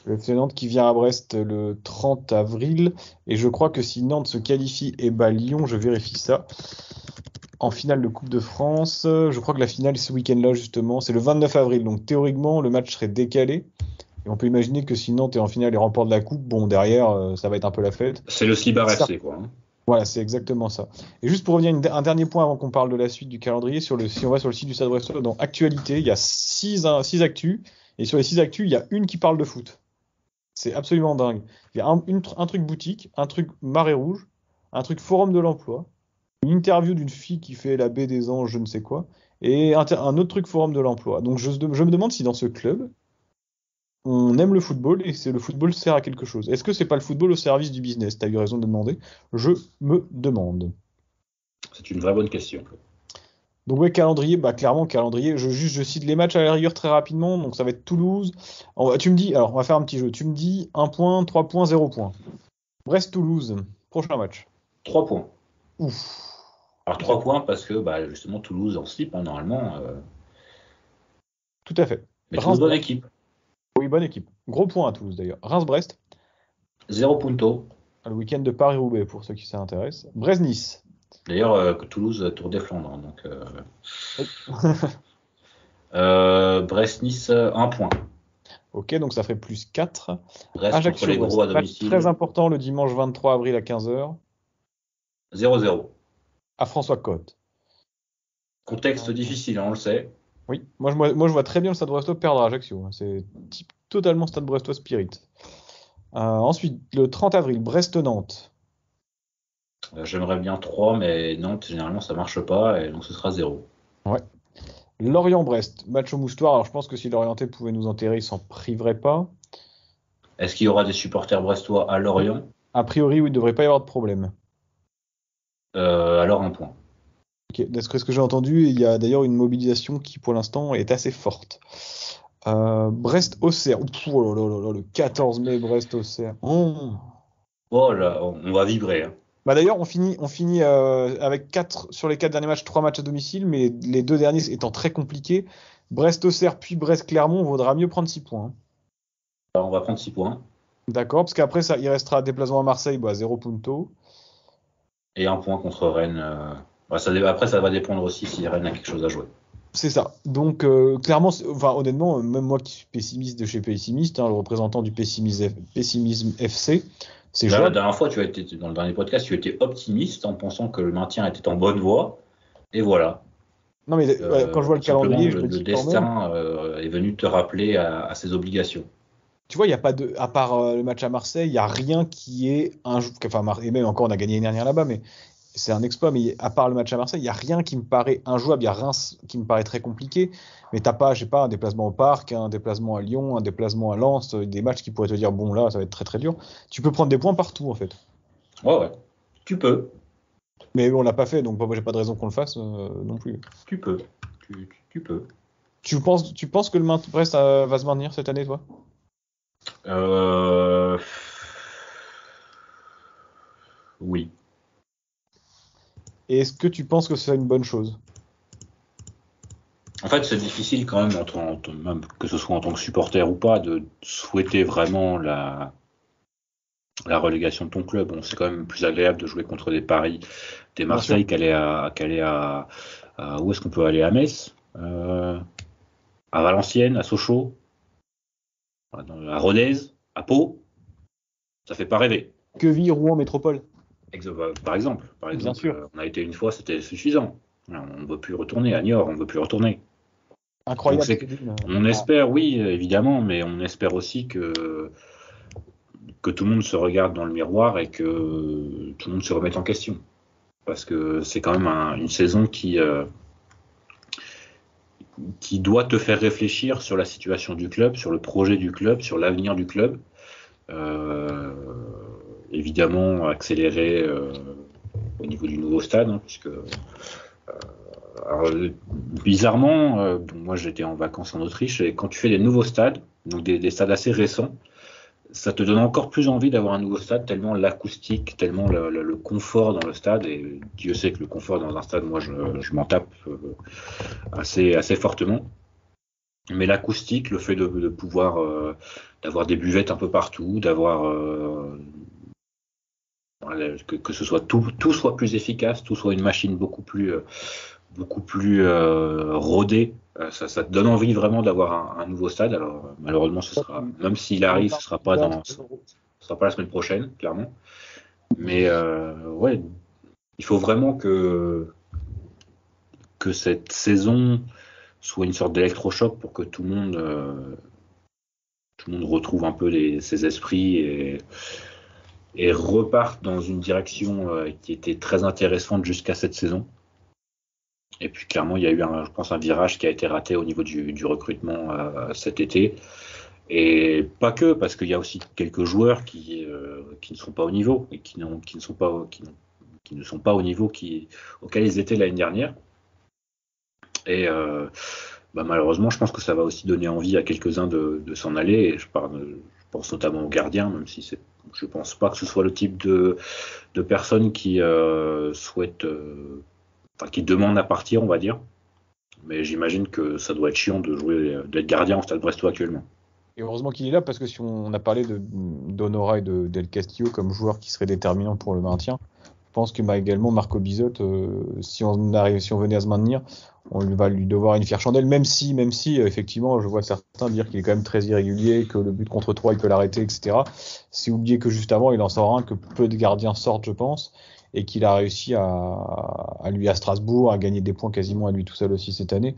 Le FC Nantes qui vient à Brest le 30 avril. Et je crois que si Nantes se qualifie et bat Lyon, je vérifie ça, en finale de Coupe de France, je crois que la finale est ce week-end-là justement, c'est le 29 avril. Donc théoriquement, le match serait décalé. Et on peut imaginer que si Nantes est en finale et remporte la Coupe, bon, derrière, ça va être un peu la fête. C'est le Slibar FC, quoi. Voilà, c'est exactement ça. Et juste pour revenir un dernier point avant qu'on parle de la suite du calendrier, si on va sur le site du Stade Brestois, dans Actualité, il y a 6 actus, et sur les 6 actus, il y a une qui parle de foot. C'est absolument dingue. Il y a un truc boutique, un truc marée rouge, un truc forum de l'emploi, une interview d'une fille qui fait la baie des anges, je ne sais quoi, et un autre truc forum de l'emploi. Donc je me demande si dans ce club, on aime le football et le football sert à quelque chose. Est-ce que c'est pas le football au service du business? Tu as eu raison de demander. Je me demande. C'est une vraie bonne question. Donc ouais, calendrier, clairement calendrier. Je cite les matchs à la rigueur très rapidement. Donc ça va être Toulouse. Tu me dis, alors on va faire un petit jeu. Tu me dis 1 point, 3 points, 0 points. Brest-Toulouse, prochain match. 3 points. Ouf. Alors 3 points parce que justement Toulouse en slip, normalement. Tout à fait. Mais Toulouse, bonne équipe. Oui, bonne équipe. Gros point à Toulouse d'ailleurs. Reims-Brest. 0 punto. Le week-end de Paris-Roubaix pour ceux qui s'intéressent. Brest-Nice. D'ailleurs, Toulouse Tour des Flandres. Donc, Brest-Nice, 1 point. Ok, donc ça ferait plus 4. Brest contre les gros à domicile. Très important le dimanche 23 avril à 15h. 0-0. À François Côte. Contexte difficile, on le sait. Oui, moi je vois très bien le Stade Brestois perdre à Ajaccio. C'est totalement Stade Brestois Spirit. Ensuite, le 30 avril, Brest-Nantes. J'aimerais bien 3, mais Nantes, généralement, ça marche pas, et donc ce sera 0. Ouais. Lorient-Brest, match au moustoir. Alors je pense que si Lorientais pouvait nous enterrer, il s'en priverait pas. Est-ce qu'il y aura des supporters brestois à Lorient? A priori, oui, il ne devrait pas y avoir de problème. Alors 1 point. Okay. D'après ce que j'ai entendu, il y a d'ailleurs une mobilisation qui, pour l'instant, est assez forte. Brest-Auxerre. Oh là là, le 14 mai, Brest-Auxerre. Oh là, on va vibrer. Hein. D'ailleurs, on finit avec 4 sur les 4 derniers matchs, 3 matchs à domicile, mais les 2 derniers étant très compliqués. Brest-Auxerre puis Brest-Clermont, vaudra mieux prendre 6 points. On va prendre 6 points. D'accord, parce qu'après, il restera déplacement à Marseille, 0 punto. Et 1 point contre Rennes. Après, ça va dépendre aussi si Rennes a quelque chose à jouer. C'est ça. Donc, clairement, honnêtement, même moi qui suis pessimiste de chez Pessimiste, le représentant du pessimisme FC, c'est la dernière fois, dans le dernier podcast, tu étais optimiste en pensant que le maintien était en bonne voie. Et voilà. Non, mais quand je vois le calendrier, je me dis le destin est venu te rappeler à ses obligations. Tu vois, il n'y a pas à part le match à Marseille, il n'y a rien qui est et même encore, on a gagné l'année dernière là-bas, mais c'est un exploit. Mais à part le match à Marseille, il n'y a rien qui me paraît injouable. Il y a Reims qui me paraît très compliqué, mais t'as pas, je sais pas, un déplacement au Parc, un déplacement à Lyon, un déplacement à Lens, des matchs qui pourraient te dire bon là, ça va être très très dur. Tu peux prendre des points partout en fait. Ouais, tu peux. Mais on l'a pas fait, donc j'ai pas de raison qu'on le fasse non plus. Tu peux. Tu peux. Tu penses que le Brest va se maintenir cette année, toi? Oui. Et est-ce que tu penses que c'est une bonne chose? En fait, c'est difficile quand même, même que ce soit en tant que supporter ou pas, de souhaiter vraiment la relégation de ton club. Bon, c'est quand même plus agréable de jouer contre des Paris, des Marseille qu'aller à où est-ce qu'on peut aller? À Metz, à Valenciennes, à Sochaux, à Rodez, à Pau. Ça fait pas rêver. Queville, Rouen, Métropole. Par exemple, Bien sûr. On a été une fois, c'était suffisant. On ne veut plus retourner à Niort, on ne veut plus retourner. Incroyable. On espère, oui, évidemment, mais on espère aussi que tout le monde se regarde dans le miroir et que tout le monde se remette en question. Parce que c'est quand même une saison qui doit te faire réfléchir sur la situation du club, sur le projet du club, sur l'avenir du club. Évidemment accéléré au niveau du nouveau stade, puisque alors, bizarrement, moi j'étais en vacances en Autriche, et quand tu fais des nouveaux stades, donc des stades assez récents, ça te donne encore plus envie d'avoir un nouveau stade, tellement l'acoustique, tellement le confort dans le stade, et Dieu sait que le confort dans un stade, moi je m'en tape assez fortement. Mais l'acoustique, le fait de pouvoir d'avoir des buvettes un peu partout, d'avoir que ce soit tout soit plus efficace, tout soit une machine beaucoup plus rodée, ça te donne envie vraiment d'avoir un nouveau stade. Alors malheureusement, ce sera, même s'il arrive, ce sera pas la semaine prochaine, clairement. Mais ouais, il faut vraiment que cette saison soit une sorte d'électrochoc pour que tout le monde retrouve un peu ses esprits et reparte dans une direction qui était très intéressante jusqu'à cette saison. Et puis clairement, il y a eu je pense un virage qui a été raté au niveau du recrutement cet été. Et pas que, parce qu'il y a aussi quelques joueurs qui ne sont pas au niveau et qui ne sont pas au niveau auquel ils étaient l'année dernière. Et malheureusement, je pense que ça va aussi donner envie à quelques-uns de s'en aller. Et je pense notamment aux gardiens, même si je pense pas que ce soit le type de personnes qui souhaitent, qui demandent à partir, on va dire. Mais j'imagine que ça doit être chiant d'être gardien au Stade Brestois actuellement. Et heureusement qu'il est là, parce que si on a parlé d'Honora et Del Castillo comme joueurs qui seraient déterminants pour le maintien, je pense que également Marco Bizotte, si on venait à se maintenir, on va lui devoir une fière chandelle, même si effectivement je vois certains dire qu'il est quand même très irrégulier, que le but contre 3 il peut l'arrêter, etc. C'est oublier que juste avant il en sort un, que peu de gardiens sortent, je pense, et qu'il a réussi à lui à Strasbourg à gagner des points quasiment à lui tout seul aussi cette année.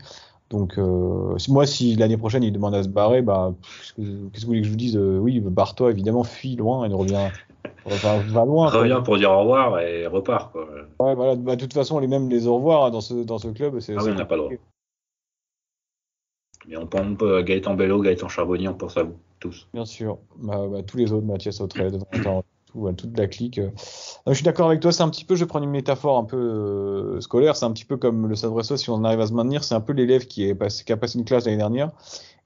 Donc moi, si l'année prochaine il demande à se barrer, qu'est-ce que vous voulez que je vous dise? Oui, barre-toi, évidemment, fuis loin et va loin. Reviens pour dire au revoir et repars, quoi. Ouais, voilà. De toute façon, les au revoir dans ce club, oui, on n'a pas le droit. Mais on pense Gaëtan Bello, Gaëtan Charbonnier, on pense à vous tous. Bien sûr, tous les autres, Mathias Autrel, toute la clique. Je suis d'accord avec toi, c'est un petit peu, je vais prendre une métaphore un peu scolaire, c'est un petit peu comme le Stade Brestois, si on arrive à se maintenir, c'est un peu l'élève qui a passé une classe l'année dernière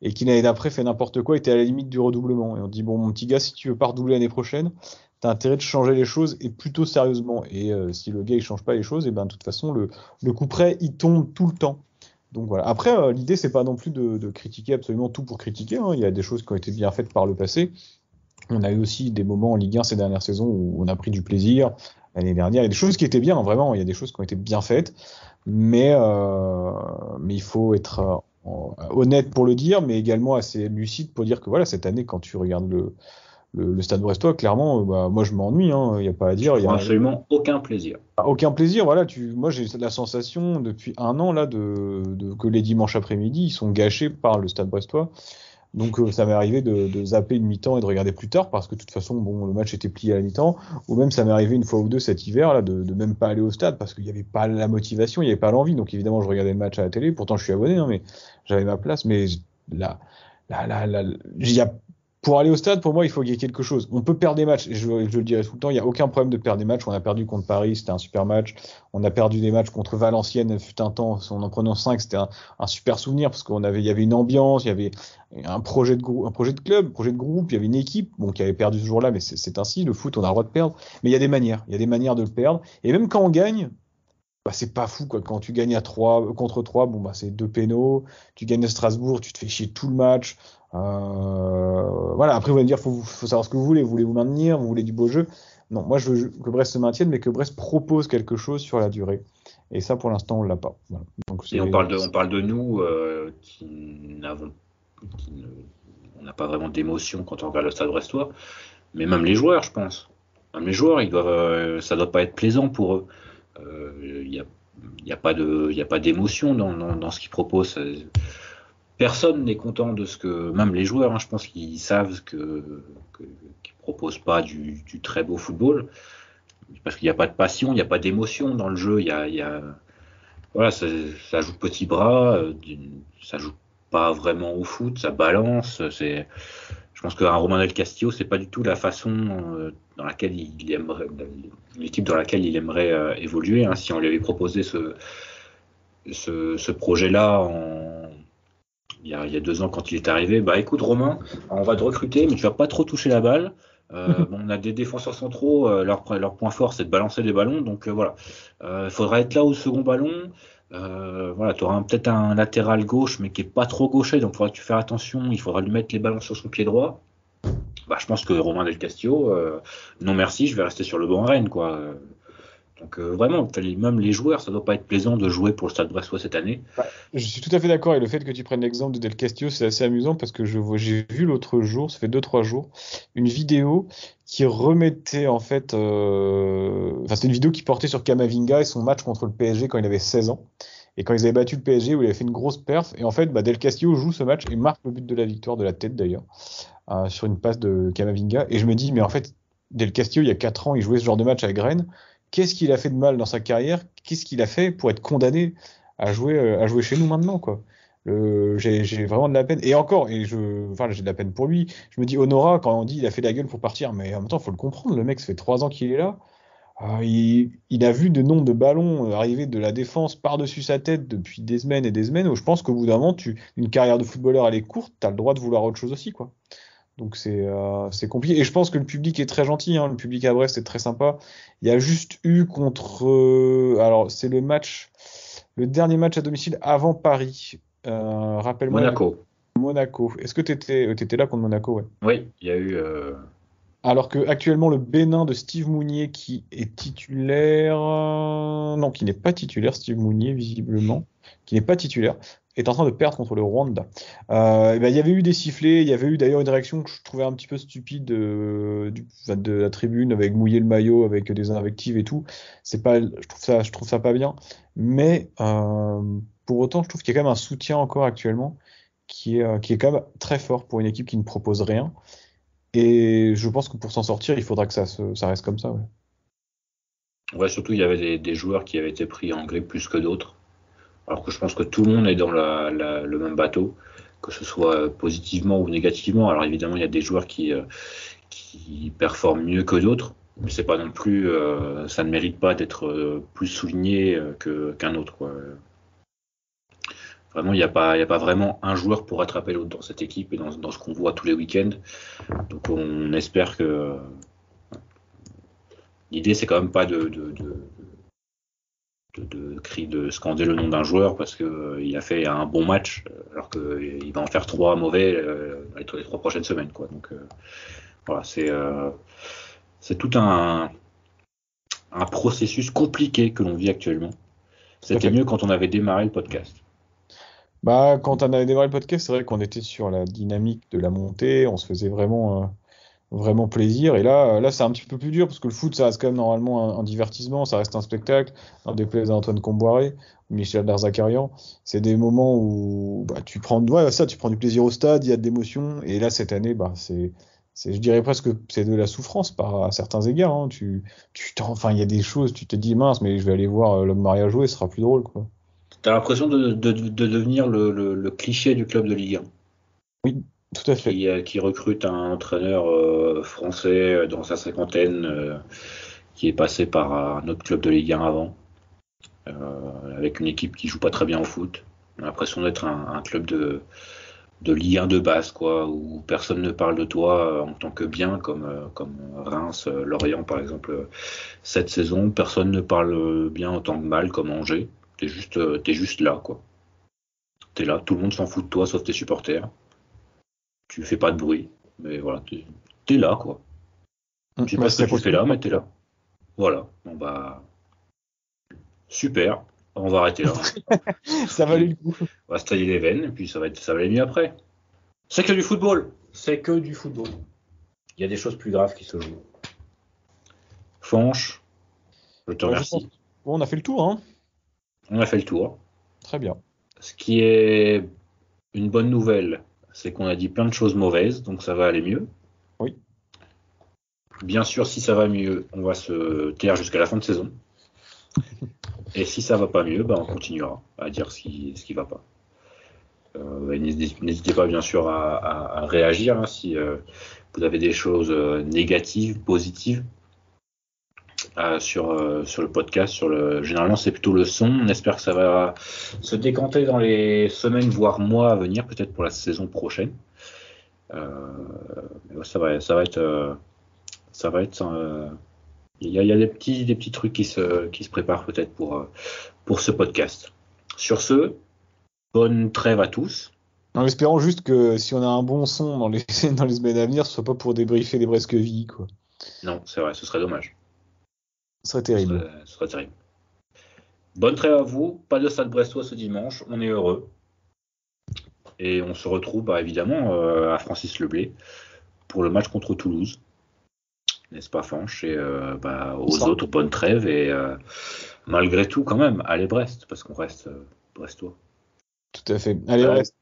et qui l'année d'après fait n'importe quoi, était à la limite du redoublement. Et on dit, bon, mon petit gars, si tu veux pas redoubler l'année prochaine, t'as intérêt de changer les choses et plutôt sérieusement. Et si le gars il change pas les choses, et de toute façon, le coup près, il tombe tout le temps. Donc voilà. Après, l'idée, c'est pas non plus de critiquer absolument tout pour critiquer, hein. Il y a des choses qui ont été bien faites par le passé. On a eu aussi des moments en Ligue 1 ces dernières saisons où on a pris du plaisir. L'année dernière, il y a des choses qui étaient bien, vraiment, il y a des choses qui ont été bien faites, mais il faut être honnête pour le dire, mais également assez lucide pour dire que voilà, cette année, quand tu regardes le Stade Brestois, clairement, moi je m'ennuie, hein, il n'y a pas à dire. Il y a absolument aucun plaisir. Aucun plaisir, voilà. Moi j'ai la sensation depuis un an là que les dimanches après-midi, ils sont gâchés par le Stade Brestois. Donc ça m'est arrivé de zapper une mi-temps et de regarder plus tard parce que de toute façon le match était plié à la mi-temps, ou même ça m'est arrivé une fois ou deux cet hiver là de même pas aller au stade parce qu'il n'y avait pas la motivation, il n'y avait pas l'envie. Donc évidemment je regardais le match à la télé, pourtant je suis abonné, hein, mais j'avais ma place. Mais pour aller au stade, pour moi, il faut qu'il y ait quelque chose. On peut perdre des matchs, et je le dirai tout le temps, il n'y a aucun problème de perdre des matchs. On a perdu contre Paris, c'était un super match. On a perdu des matchs contre Valenciennes, fut un temps, en prenant 5, c'était un super souvenir, parce il y avait une ambiance, il y avait un projet de club, un projet de groupe, il y avait une équipe, qui avait perdu ce jour-là, mais c'est ainsi, le foot, on a le droit de perdre. Mais il y a des manières de le perdre. Et même quand on gagne, c'est pas fou, quoi. Quand tu gagnes contre 3, c'est 2 pénaux. Tu gagnes à Strasbourg, tu te fais chier tout le match. Voilà. Après, vous allez me dire, faut savoir ce que vous voulez. Vous voulez vous maintenir, vous voulez du beau jeu. Non, moi, je veux que Brest se maintienne, mais que Brest propose quelque chose sur la durée. Et ça, pour l'instant, on l'a pas. Voilà. Donc, et on parle de nous on n'a pas vraiment d'émotion quand on regarde le Stade Brestois. Mais même les joueurs, je pense. Même les joueurs, ça doit pas être plaisant pour eux. Il n'y a pas d'émotion dans ce qu'ils proposent. Personne n'est content de ce que, même les joueurs, je pense qu'ils savent qu'ils proposent pas du très beau football, parce qu'il n'y a pas de passion, il n'y a pas d'émotion dans le jeu. Voilà, ça joue petit bras, ça joue pas vraiment au foot, ça balance. Je pense qu'un Romain Del Castillo, c'est pas du tout la façon dans laquelle l'équipe dans laquelle il aimerait évoluer. Hein. Si on lui avait proposé ce projet-là il y a 2 ans quand il est arrivé, écoute Romain, on va te recruter, mais tu vas pas trop toucher la balle. On a des défenseurs centraux, leur point fort c'est de balancer des ballons, donc voilà. Faudra être là au second ballon. Voilà, tu auras peut-être un latéral gauche, mais qui est pas trop gaucher, donc il faudra que tu fasses attention. Il faudra lui mettre les ballons sur son pied droit. Je pense que Romain Del Castillo, non merci, je vais rester sur le banc à Rennes, quoi. Donc vraiment, même les joueurs, ça doit pas être plaisant de jouer pour le Stade Brestois cette année. Je suis tout à fait d'accord, et le fait que tu prennes l'exemple de Del Castillo, c'est assez amusant parce que j'ai vu l'autre jour, ça fait 2-3 jours, une vidéo qui remettait en fait, c'est une vidéo qui portait sur Camavinga et son match contre le PSG quand il avait 16 ans. Et quand ils avaient battu le PSG, où il avait fait une grosse perf, et en fait, Del Castillo joue ce match et marque le but de la victoire, de la tête d'ailleurs, sur une passe de Camavinga. Et je me dis, mais en fait, Del Castillo, il y a 4 ans, il jouait ce genre de match avec Rennes. Qu'est-ce qu'il a fait de mal dans sa carrière? Qu'est-ce qu'il a fait pour être condamné à jouer chez nous maintenant, quoi? J'ai vraiment de la peine. Et encore, j'ai de la peine pour lui. Je me dis, Honora, quand on dit il a fait la gueule pour partir, mais en même temps, il faut le comprendre. Le mec, ça fait 3 ans qu'il est là. Il a vu de nombre de ballons arriver de la défense par-dessus sa tête depuis des semaines et des semaines. Où je pense qu'au bout d'un moment, une carrière de footballeur, elle est courte. Tu as le droit de vouloir autre chose aussi, quoi. Donc c'est compliqué. Et je pense que le public est très gentil, hein. Le public à Brest est très sympa. Il y a juste eu alors c'est le dernier match à domicile avant Paris. Rappelle-moi. Monaco. Est-ce que t'étais là contre Monaco, ouais. Oui, il y a eu. Alors que actuellement le Bénin de Steve Mounier qui est titulaire, non, qui n'est pas titulaire, Steve Mounier visiblement, qui n'est pas titulaire, est en train de perdre contre le Rwanda. Il y avait eu des sifflets, il y avait eu d'ailleurs une réaction que je trouvais un petit peu stupide de la tribune avec mouiller le maillot, avec des invectives et tout. Je trouve ça pas bien. Mais pour autant, je trouve qu'il y a quand même un soutien encore actuellement qui est quand même très fort pour une équipe qui ne propose rien. Et je pense que pour s'en sortir, il faudra que ça reste comme ça. Ouais. Ouais, surtout il y avait des joueurs qui avaient été pris en grippe plus que d'autres. Alors que je pense que tout le monde est dans le même bateau, que ce soit positivement ou négativement. Alors évidemment, il y a des joueurs qui performent mieux que d'autres, mais c'est pas non plus, ça ne mérite pas d'être plus souligné qu'un autre, quoi. Vraiment, il n'y a pas vraiment un joueur pour rattraper l'autre dans cette équipe et dans ce qu'on voit tous les week-ends. Donc on espère que l'idée, c'est quand même pas de scander le nom d'un joueur parce qu'il a fait un bon match alors qu'il va en faire 3 mauvais les 3 prochaines semaines, quoi. Donc voilà, c'est tout un processus compliqué que l'on vit actuellement. C'était mieux quand on avait démarré le podcast. Quand on avait démarré le podcast, c'est vrai qu'on était sur la dynamique de la montée, on se faisait vraiment plaisir. Et là, c'est un petit peu plus dur parce que le foot, ça reste quand même normalement un divertissement, ça reste un spectacle. En déplaise à Antoine Comboiré ou Michel Darzacarian, c'est des moments où tu prends du plaisir au stade, il y a de l'émotion. Et là, cette année, je dirais presque que c'est de la souffrance à certains égards. Hein. Il y a des choses, tu te dis mince, mais je vais aller voir l'homme Maria jouer, ce sera plus drôle, quoi. T'as l'impression de devenir le cliché du club de Ligue 1. Oui, tout à fait. Qui recrute un entraîneur français dans sa cinquantaine qui est passé par un autre club de Ligue 1 avant, avec une équipe qui joue pas très bien au foot. On a l'impression d'être un club de Ligue 1 de base, quoi, où personne ne parle de toi en tant que bien, comme Reims, Lorient par exemple cette saison. Personne ne parle bien en tant que mal, comme Angers. T'es juste là, quoi. T'es là, tout le monde s'en fout de toi, sauf tes supporters. Tu fais pas de bruit, mais voilà, t'es là, quoi. Je sais pas ce que tu fais là, mais t'es là. Voilà. Super. On va arrêter là. Ça valait le coup. On va se tailler les veines, et puis ça va aller mieux après. C'est que du football. Il y a des choses plus graves qui se jouent. Fanche, je te remercie. Bon, on a fait le tour, hein. On a fait le tour. Très bien. Ce qui est une bonne nouvelle, c'est qu'on a dit plein de choses mauvaises, donc ça va aller mieux. Oui. Bien sûr, si ça va mieux, on va se taire jusqu'à la fin de saison. Et si ça va pas mieux, on continuera à dire ce qui va pas. N'hésitez pas bien sûr à réagir hein, si vous avez des choses négatives, positives. Sur le podcast, généralement c'est plutôt le son. On espère que ça va se décanter dans les semaines voire mois à venir, peut-être pour la saison prochaine. Ça va être. Il y a des petits trucs qui se préparent peut-être pour ce podcast. Sur ce, bonne trêve à tous. En espérant juste que si on a un bon son dans les semaines à venir, ce soit pas pour débriefer des Bresquevilles, quoi. Non, c'est vrai, ce serait dommage. Ce serait terrible. Ce serait terrible. Bonne trêve à vous. Pas de Stade Brestois ce dimanche. On est heureux. Et on se retrouve évidemment à Francis Leblay pour le match contre Toulouse. N'est-ce pas, Fanch? Et aux autres, bonne trêve. Et malgré tout, quand même, allez Brest, parce qu'on reste Brestois. Tout à fait. Allez, Brest.